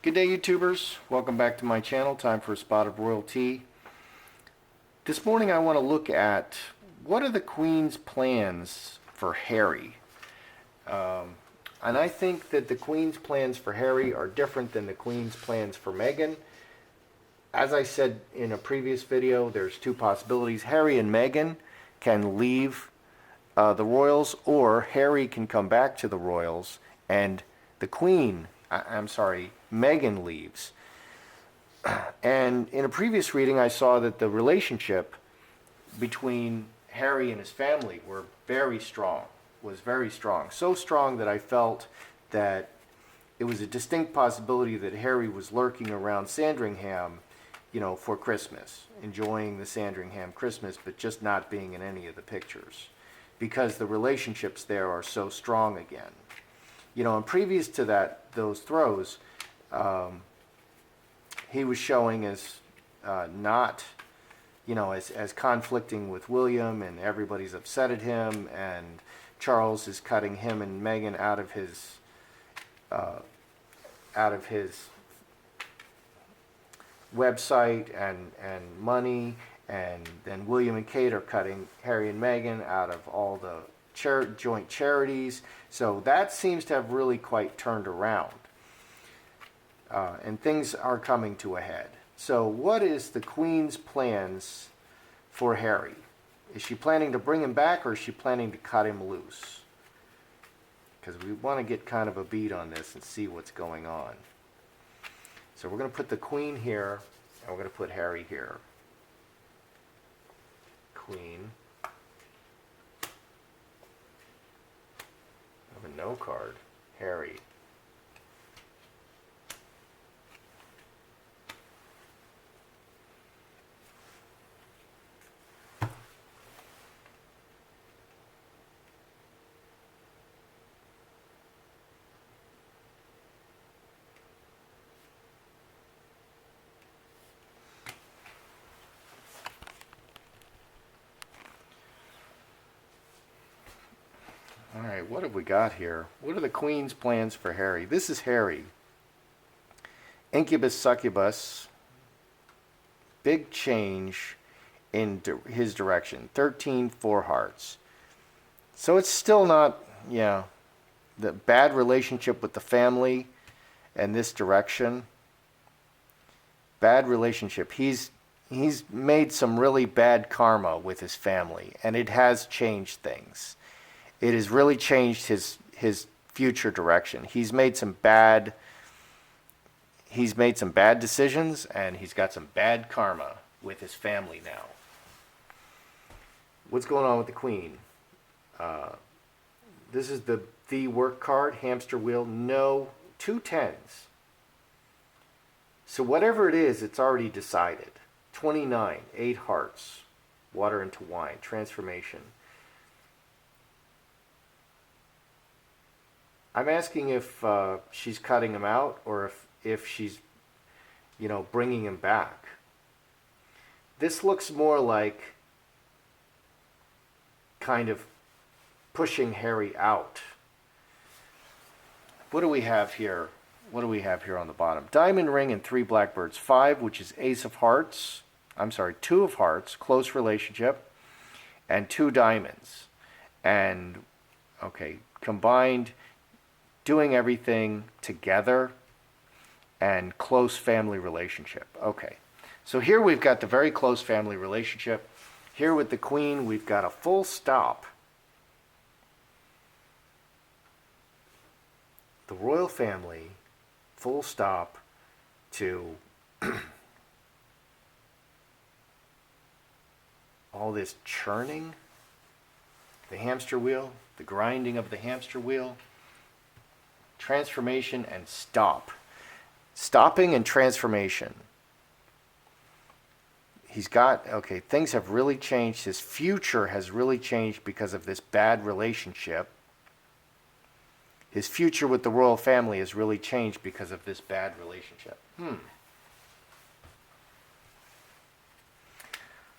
Good day, YouTubers. Welcome back to my channel. Time for a spot of royal tea. This morning I want to look at what are the Queen's plans for Harry. And I think that the Queen's plans for Harry are different than the Queen's plans for Meghan. As I said in a previous video, there's two possibilities. Harry and Meghan can leave the royals, or Harry can come back to the royals and the Queen, Meghan leaves. And in a previous reading, I saw that the relationship between Harry and his family was very strong. So strong that I felt that it was a distinct possibility that Harry was lurking around Sandringham, for Christmas, enjoying the Sandringham Christmas, but just not being in any of the pictures, because the relationships there are so strong again. And previous to those throws, he was showing as not, as conflicting with William, and everybody's upset at him, and Charles is cutting him and Meghan out of his website and money, and then William and Kate are cutting Harry and Meghan out of all the joint charities. So that seems to have really quite turned around. And things are coming to a head. So what is the Queen's plans for Harry? Is she planning to bring him back, or is she planning to cut him loose? Because we want to get kind of a beat on this and see what's going on. So we're going to put the Queen here, and we're going to put Harry here. Queen. I have a no card. Harry. Alright, what have we got here? What are the Queen's plans for Harry? This is Harry. Incubus, succubus. Big change in his direction. 13, 4 hearts. So it's still not, the bad relationship with the family and this direction. Bad relationship. He's made some really bad karma with his family, and it has changed things. It has really changed his future direction. He's made some bad decisions, and he's got some bad karma with his family now. What's going on with the Queen? This is the work card, hamster wheel. No, 2 tens. So whatever it is, it's already decided. 29, 8 hearts, water into wine, transformation. I'm asking if she's cutting him out, or if she's, bringing him back. This looks more like kind of pushing Harry out. What do we have here? What do we have here on the bottom? Diamond ring and 3 blackbirds. 5, which is ace of hearts. 2 of hearts, close relationship, and 2 diamonds. And, okay, combined, doing everything together, and close family relationship. Okay, so here we've got the very close family relationship. Here with the Queen, we've got a full stop. The royal family, full stop to all this churning, the hamster wheel, the grinding of the hamster wheel. Transformation and stop. Stopping and transformation. He's got, okay, things have really changed. His future has really changed because of this bad relationship. His future with the royal family has really changed because of this bad relationship.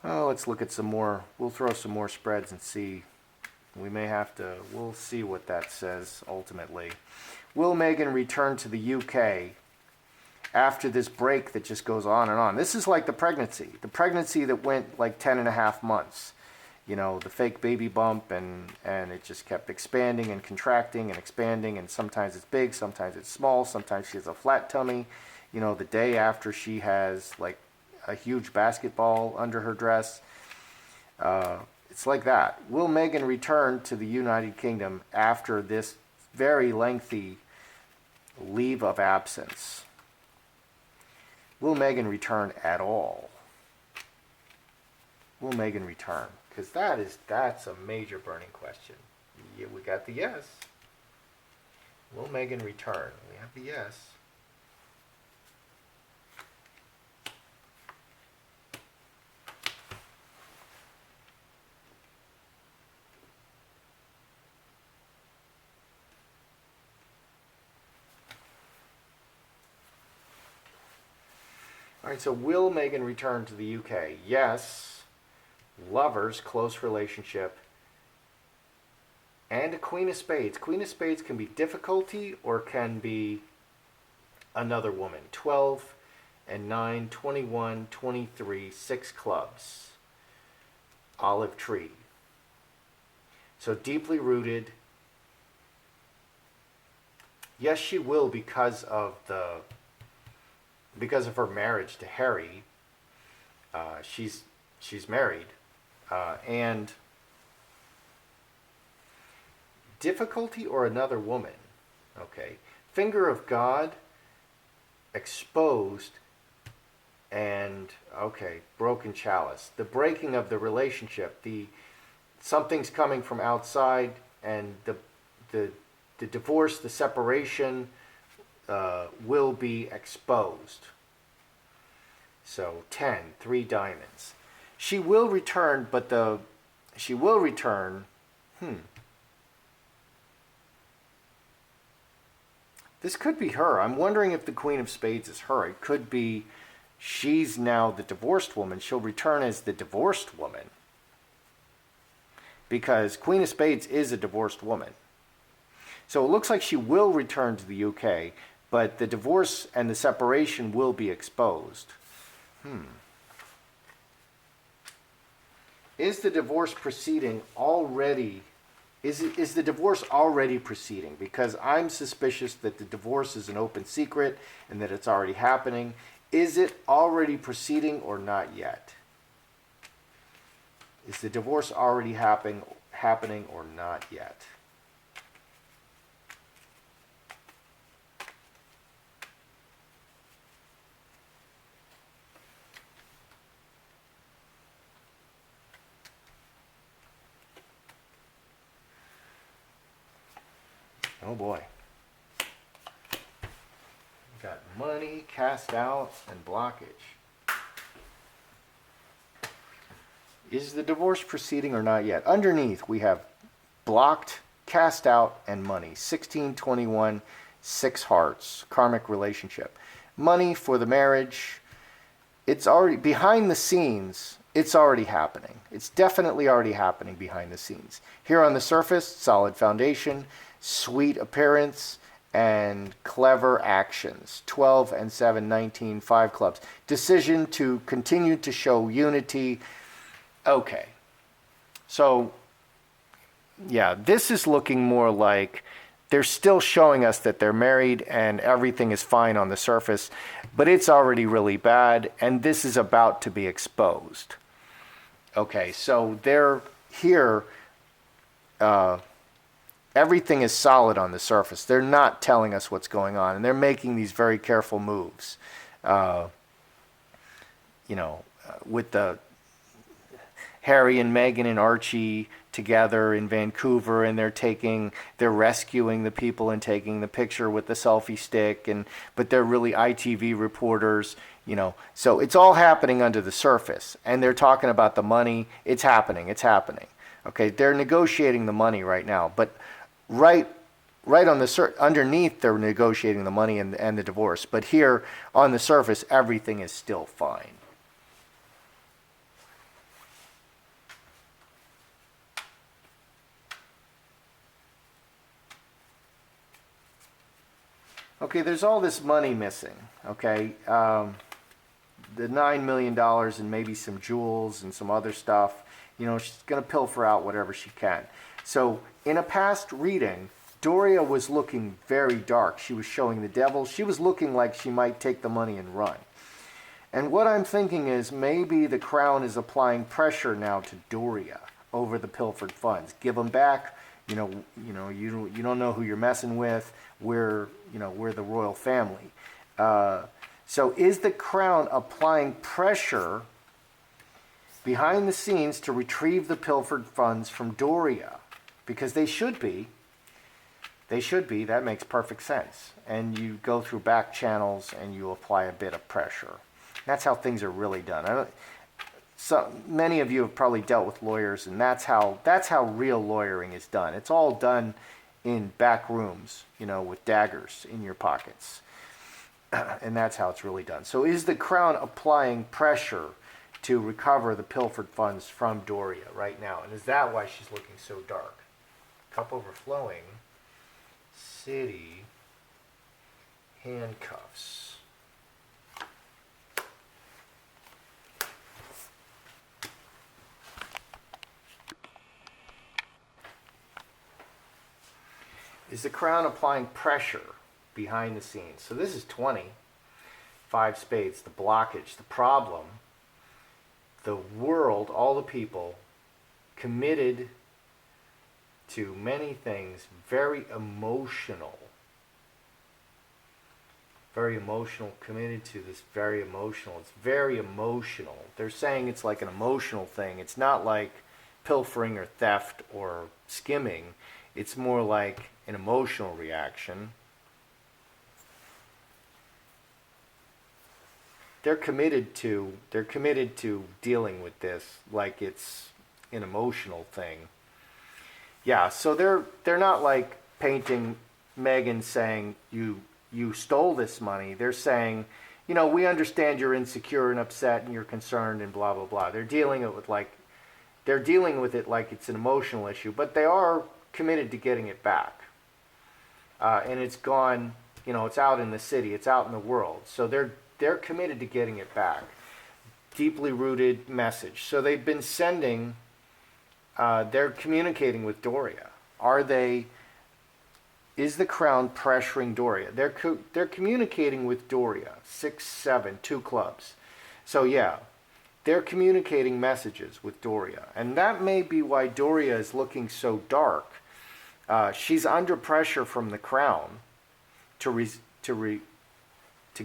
Oh, let's look at some more. We'll throw some more spreads and see. We'll see what that says ultimately. Will Meghan return to the UK after this break that just goes on and on. This is like the pregnancy that went like 10 and a half months. You know, the fake baby bump, and it just kept expanding and contracting and expanding, and sometimes it's big, sometimes it's small, sometimes she has a flat tummy. You know, the day after she has like a huge basketball under her dress. It's like that. Will Meghan return to the United Kingdom after this very lengthy leave of absence? Will Meghan return at all? Will Meghan return? Because that's a major burning question. Yeah, we got the yes. Will Meghan return? We have the yes. All right, so will Meghan return to the UK? Yes. Lovers, close relationship, and a Queen of Spades. Queen of Spades can be difficulty or can be another woman. 12 and 9, 21, 23, 6 clubs. Olive tree. So deeply rooted. Yes, she will because of her marriage to Harry. She's married. And difficulty or another woman. Okay. Finger of God, exposed, and okay, broken chalice. The breaking of the relationship. Something's coming from outside, and the divorce, the separation will be exposed. So 10, 3 diamonds. She will return, but she will return. This could be her. I'm wondering if the Queen of Spades is her. It could be she's now the divorced woman. She'll return as the divorced woman. Because Queen of Spades is a divorced woman. So it looks like she will return to the UK, but the divorce and the separation will be exposed. Is the divorce proceeding already? Is the divorce already proceeding? Because I'm suspicious that the divorce is an open secret and that it's already happening. Is it already proceeding or not yet? Is the divorce already happening or not yet? Oh boy. Got money, cast out, and blockage. Is the divorce proceeding or not yet? Underneath, we have blocked, cast out, and money. 16, 21, 6 hearts. Karmic relationship. Money for the marriage. It's already behind the scenes. It's already happening. It's definitely already happening behind the scenes. Here on the surface, solid foundation, sweet appearance, and clever actions. 12 and 7, 19, 5 clubs. Decision to continue to show unity. Okay. So, yeah, this is looking more like they're still showing us that they're married and everything is fine on the surface, but it's already really bad, and this is about to be exposed. Okay, so they're here. Everything is solid on the surface. They're not telling us what's going on, and they're making these very careful moves. With the Harry and Meghan and Archie together in Vancouver, and they're rescuing the people and taking the picture with the selfie stick, but they're really ITV reporters, So it's all happening under the surface, and they're talking about the money. It's happening. Okay, they're negotiating the money right now, but right on the underneath, they're negotiating the money and the divorce. But here on the surface, everything is still fine. Okay, there's all this money missing, okay? The $9 million and maybe some jewels and some other stuff. You know, she's going to pilfer out whatever she can. So in a past reading, Doria was looking very dark. She was showing the devil. She was looking like she might take the money and run. And what I'm thinking is maybe the crown is applying pressure now to Doria over the pilfered funds. Give them back. You don't know who you're messing with. We're the royal family. So is the crown applying pressure behind the scenes to retrieve the pilfered funds from Doria? Because they should be. They should be. That makes perfect sense. And you go through back channels and you apply a bit of pressure. That's how things are really done. So many of you have probably dealt with lawyers, and that's how real lawyering is done. It's all done in back rooms, with daggers in your pockets. And that's how it's really done. So is the crown applying pressure to recover the pilfered funds from Doria right now? And is that why she's looking so dark? Cup overflowing. City. Handcuffs. Is the crown applying pressure behind the scenes? So this is 20. 5 spades, the blockage, the problem. The world, all the people, committed to many things, very emotional. Very emotional, committed to this very emotional. It's very emotional. They're saying it's like an emotional thing. It's not like pilfering or theft or skimming. It's more like an emotional reaction. They're committed to dealing with this like it's an emotional thing. Yeah, so they're not like painting Meghan saying you stole this money. They're saying, we understand you're insecure and upset and you're concerned and blah blah blah. They're dealing with it like it's an emotional issue, but they are committed to getting it back. And it's gone, it's out in the city, it's out in the world. So they're committed to getting it back. Deeply rooted message. So they've been sending, they're communicating with Doria. Is the crown pressuring Doria? They're communicating with Doria. 6, 7, 2 clubs. So yeah, they're communicating messages with Doria. And that may be why Doria is looking so dark. She's under pressure from the crown to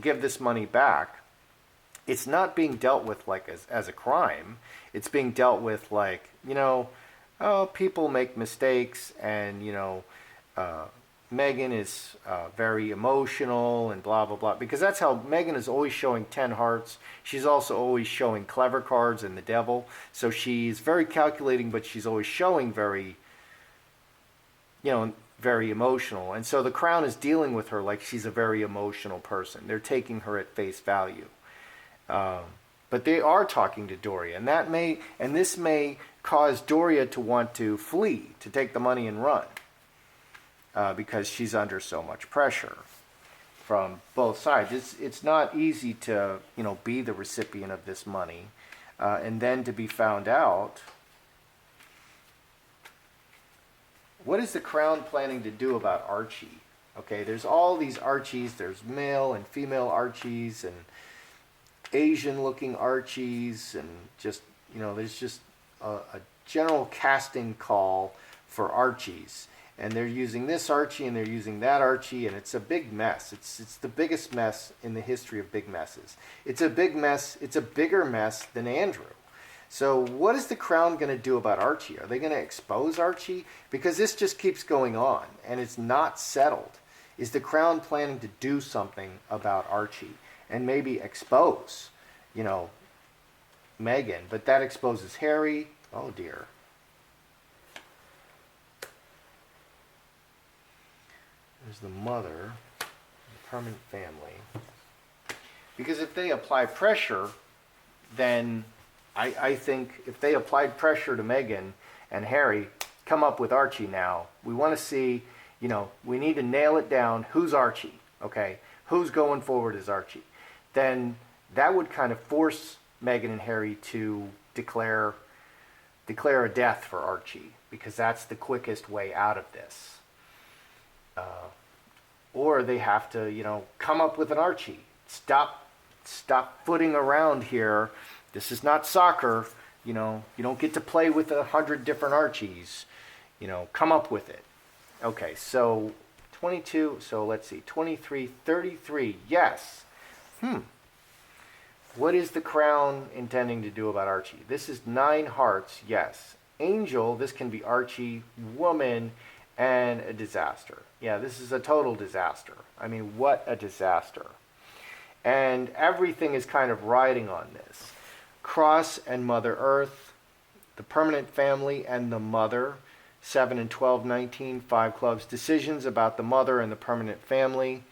give this money back. It's not being dealt with like as a crime. It's being dealt with like, people make mistakes, and Meghan is very emotional and blah blah blah, because that's how Meghan is always showing 10 hearts. She's also always showing clever cards and the devil. So she's very calculating, but she's always showing very emotional. And so the crown is dealing with her like she's a very emotional person. They're taking her at face value. But they are talking to Doria, and this may cause Doria to want to flee, to take the money and run, because she's under so much pressure from both sides. It's not easy to be the recipient of this money, and then to be found out. What is the crown planning to do about Archie? Okay, there's all these Archies. There's male and female Archies and Asian-looking Archies, and just, there's just a general casting call for Archies. And they're using this Archie and they're using that Archie, and it's a big mess. It's the biggest mess in the history of big messes. It's a big mess. It's a bigger mess than Andrew. So what is the crown going to do about Archie? Are they going to expose Archie? Because this just keeps going on, and it's not settled. Is the crown planning to do something about Archie and maybe expose, Meghan? But that exposes Harry. Oh, dear. There's the mother, the permanent family. Because if they apply pressure, then I think if they applied pressure to Meghan and Harry, come up with Archie now. We want to see, we need to nail it down. Who's Archie? Okay, who's going forward as Archie? Then that would kind of force Meghan and Harry to declare a death for Archie, because that's the quickest way out of this. Or they have to, come up with an Archie. Stop footing around here. This is not soccer. You don't get to play with 100 different Archies. Come up with it. Okay, so 22, so let's see, 23, 33, yes. What is the crown intending to do about Archie? This is 9 hearts, yes. Angel, this can be Archie, woman, and a disaster. Yeah, this is a total disaster. I mean, what a disaster. And everything is kind of riding on this. Cross and Mother Earth, the permanent family and the mother, 7 and 12, 19, 5 clubs. Decisions about the mother and the permanent family.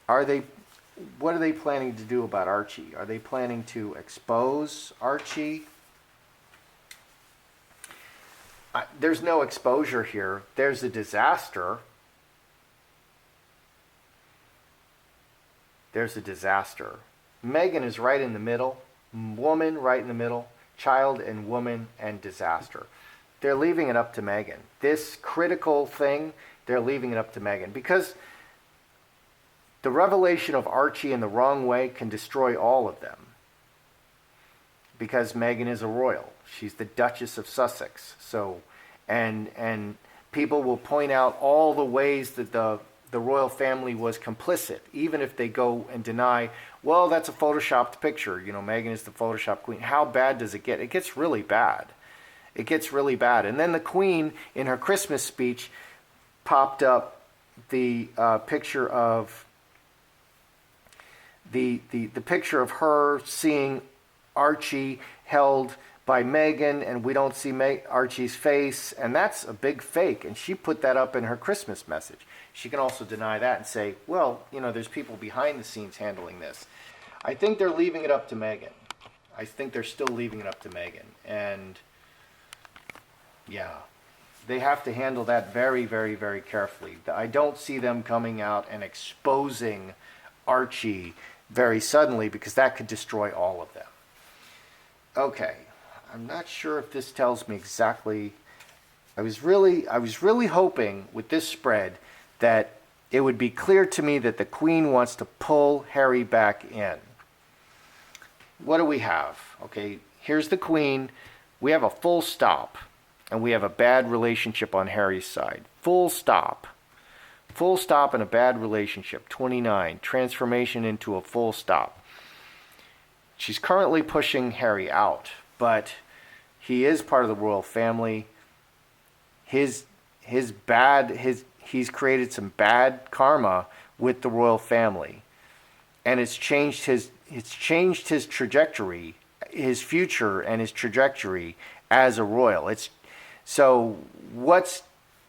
What are they planning to do about Archie? Are they planning to expose Archie? There's no exposure here. There's a disaster. There's a disaster. Meghan is right in the middle. Woman right in the middle. Child and woman and disaster. They're leaving it up to Meghan. This critical thing, they're leaving it up to Meghan. Because the revelation of Archie in the wrong way can destroy all of them. Because Meghan is a royal. She's the Duchess of Sussex. So, and people will point out all the ways that the royal family was complicit, even if they go and deny, well, that's a photoshopped picture. Meghan is the Photoshop queen. How bad does it get? It gets really bad. It gets really bad. And then the Queen, in her Christmas speech, popped up the picture of the picture of her seeing Archie held by Meghan, and we don't see Archie's face, and that's a big fake. And she put that up in her Christmas message. She can also deny that and say, well, there's people behind the scenes handling this. I think they're leaving it up to Meghan. I think they're still leaving it up to Meghan. And yeah, they have to handle that very, very, very carefully. I don't see them coming out and exposing Archie very suddenly, because that could destroy all of them. Okay, I'm not sure if this tells me exactly. I was really hoping with this spread that it would be clear to me that the Queen wants to pull Harry back in. What do we have? Okay, here's the Queen. We have a full stop, and we have a bad relationship on Harry's side. Full stop. Full stop and a bad relationship. 29. Transformation into a full stop. She's currently pushing Harry out, but he is part of the royal family. He's created some bad karma with the royal family, and it's changed his trajectory, his future and his trajectory as a royal. So what's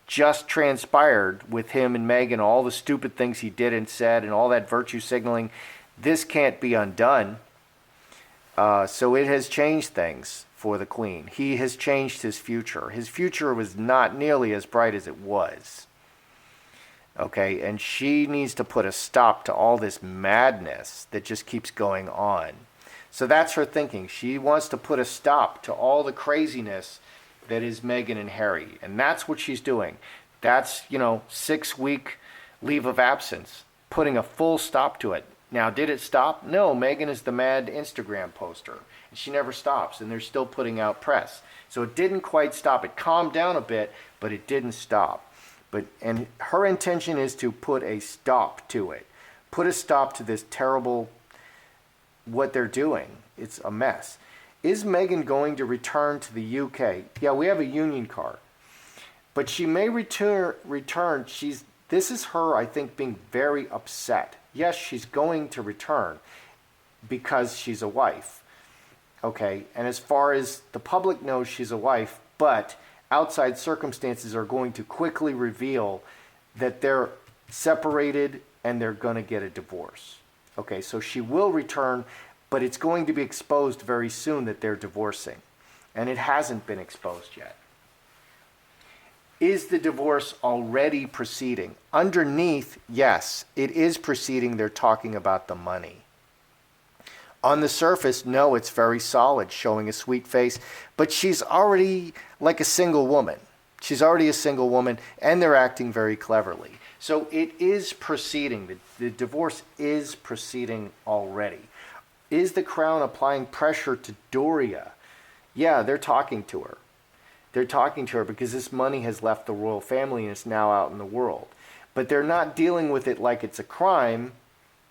just transpired with him and Meghan, all the stupid things he did and said, and all that virtue signaling, this can't be undone. So it has changed things for the Queen. He has changed his future. His future was not nearly as bright as it was. Okay, and she needs to put a stop to all this madness that just keeps going on. So that's her thinking. She wants to put a stop to all the craziness that is Meghan and Harry. And that's what she's doing. That's, 6-week leave of absence, putting a full stop to it. Now, did it stop? No, Meghan is the mad Instagram poster. And she never stops, and they're still putting out press. So it didn't quite stop. It calmed down a bit, but it didn't stop. And her intention is to put a stop to it. Put a stop to this terrible, what they're doing. It's a mess. Is Meghan going to return to the UK? Yeah, we have a union card. But she may return. This is her, I think, being very upset. Yes, she's going to return because she's a wife. Okay, and as far as the public knows, she's a wife, but outside circumstances are going to quickly reveal that they're separated and they're going to get a divorce. Okay, so she will return, but it's going to be exposed very soon that they're divorcing. And it hasn't been exposed yet. Is the divorce already proceeding? Underneath, yes, it is proceeding. They're talking about the money. On the surface, no, it's very solid, showing a sweet face, but she's already like a single woman. She's already a single woman, and they're acting very cleverly. So it is proceeding. The divorce is proceeding already. Is the crown applying pressure to Doria? Yeah, they're talking to her. They're talking to her because this money has left the royal family and is now out in the world. But they're not dealing with it like it's a crime,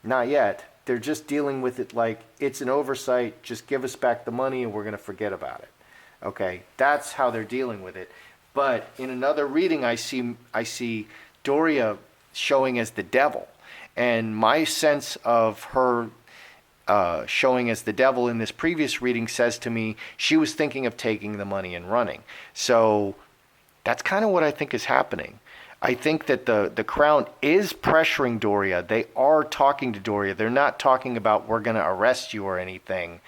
not yet. They're just dealing with it like it's an oversight, just give us back the money and we're going to forget about it. Okay, that's how they're dealing with it. But in another reading, I see Doria showing as the devil. And my sense of her showing as the devil in this previous reading says to me she was thinking of taking the money and running. So that's kind of what I think is happening. I think that the crown is pressuring Doria. They are talking to Doria. They're not talking about we're going to arrest you or anything.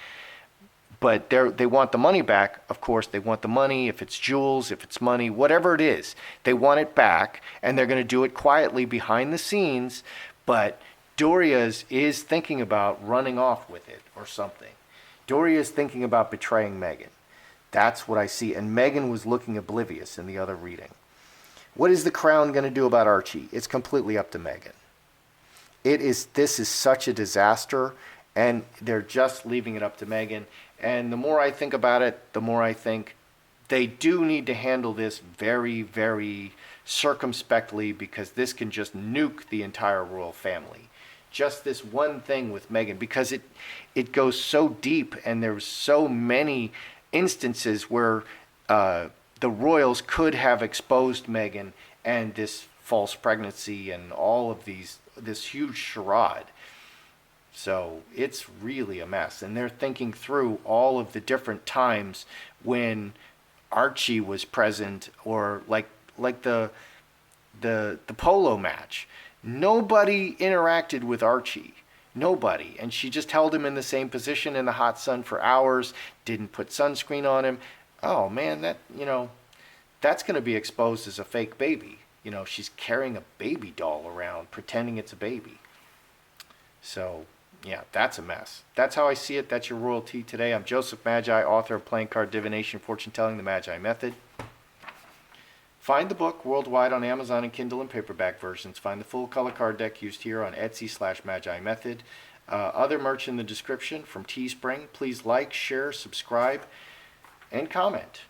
But they want the money back. Of course, they want the money. If it's jewels, if it's money, whatever it is, they want it back. And they're going to do it quietly behind the scenes. But Doria is thinking about running off with it or something. Doria is thinking about betraying Meghan. That's what I see. And Meghan was looking oblivious in the other reading. What is the crown going to do about Archie? It's completely up to Meghan. This is such a disaster, and they're just leaving it up to Meghan. And the more I think about it, the more I think they do need to handle this very, very circumspectly, because this can just nuke the entire royal family. Just this one thing with Meghan, because it goes so deep, and there's so many instances where the royals could have exposed Meghan and this false pregnancy and all of this huge charade. So it's really a mess. And they're thinking through all of the different times when Archie was present, or like the polo match. Nobody interacted with Archie. Nobody. And she just held him in the same position in the hot sun for hours, didn't put sunscreen on him. Oh man, that's going to be exposed as a fake baby. She's carrying a baby doll around, pretending it's a baby. So, yeah, that's a mess. That's how I see it. That's your royalty today. I'm Joseph Magi, author of Playing Card Divination, Fortune Telling, The Magi Method. Find the book worldwide on Amazon and Kindle and paperback versions. Find the full color card deck used here on Etsy/Magi Method. Other merch in the description from Teespring. Please like, share, subscribe, and comment.